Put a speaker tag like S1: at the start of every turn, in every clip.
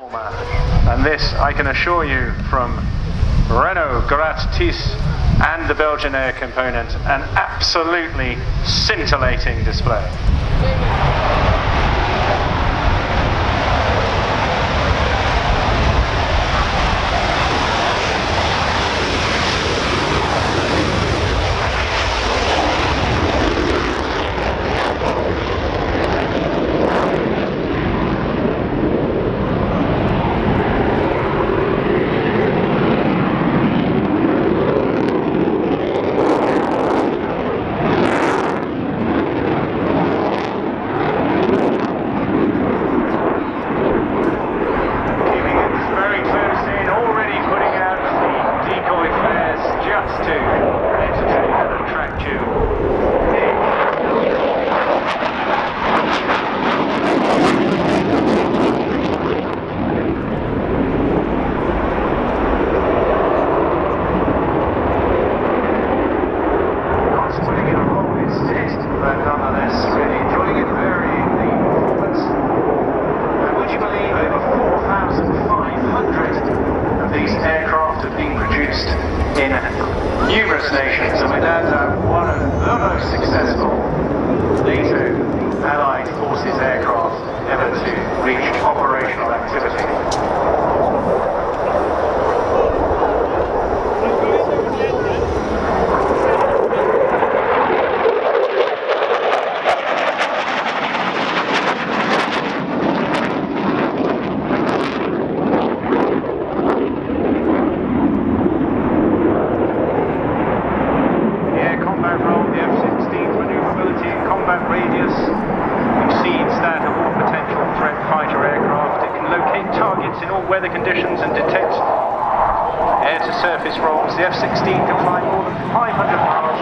S1: And this, I can assure you, from Renault Gratis and the Belgian Air component, an absolutely scintillating display. In numerous nations, and without doubt one of the most successful NATO Allied Forces aircraft ever to reach operational activity. The F-16's maneuverability and combat radius exceeds that of all potential threat fighter aircraft. It can locate targets in all weather conditions and detect air-to-surface rolls. The F-16 can fly more than 500 miles.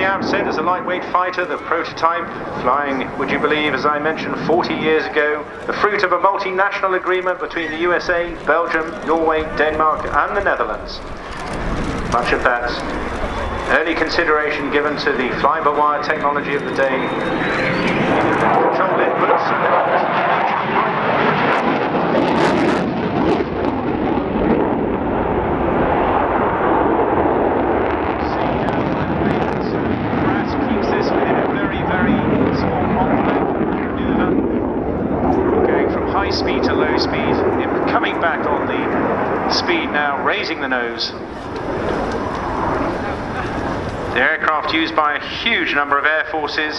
S1: Outset as a lightweight fighter, the prototype, flying, would you believe, as I mentioned, 40 years ago, the fruit of a multinational agreement between the USA, Belgium, Norway, Denmark and the Netherlands. Much of that early consideration given to the fly-by-wire technology of the day. Control inputs. Speed now raising the nose. The aircraft used by a huge number of air forces,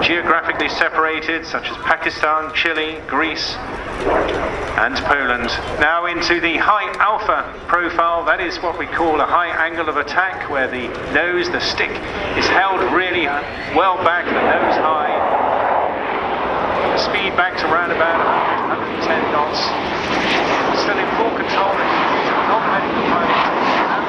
S1: geographically separated, such as Pakistan, Chile, Greece, and Poland. Now into the high alpha profile. That is what we call a high angle of attack, where the nose, the stick, is held really well back, the nose high. The speed back to around about 110 knots. Still in full control. Not letting the pilot take it out.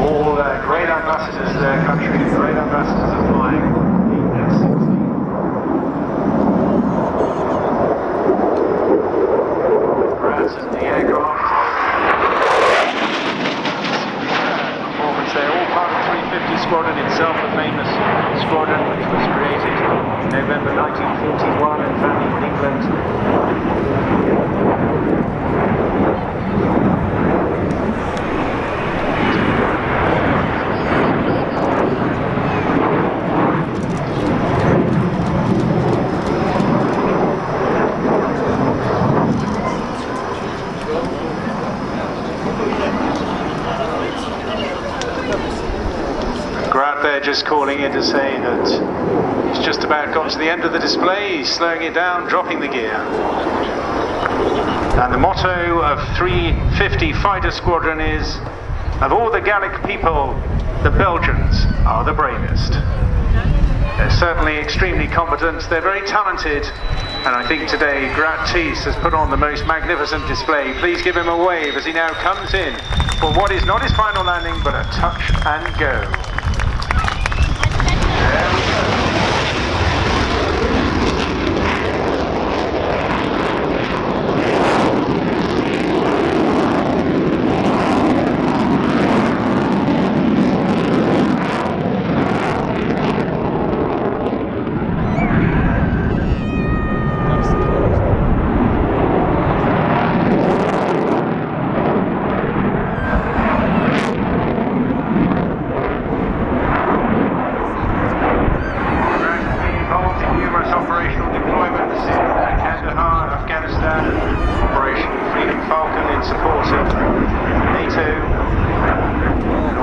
S1: All great ambassadors to their country, great ambassadors are flying the F-16. Congrats at the aircraft. Performance there, all part of the 350 squadron itself, the famous squadron which was created in November 1941 and founded in England. They're just calling in to say that he's just about got to the end of the display, he's slowing it down, dropping the gear. And the motto of 350 Fighter Squadron is, of all the Gallic people, the Belgians are the bravest. They're certainly extremely competent, they're very talented, and I think today Grat Thies has put on the most magnificent display. Please give him a wave as he now comes in for what is not his final landing, but a touch and go.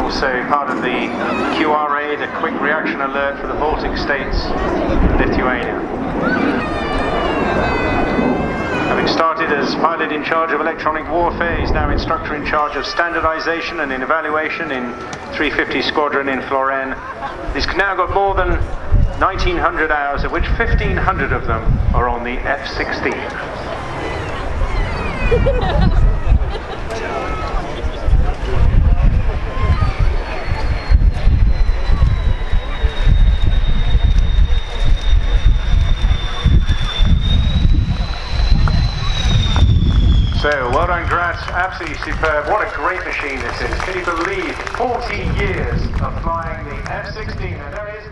S1: Also part of the QRA, the Quick Reaction Alert for the Baltic States, Lithuania. Having started as pilot in charge of electronic warfare, he's now instructor in charge of standardization and in evaluation in 350 Squadron in Florennes. He's now got more than 1,900 hours, of which 1,500 of them are on the F-16. So, well done, Grat, absolutely superb. What a great machine this is. Can you believe 40 years of flying the F-16? And there is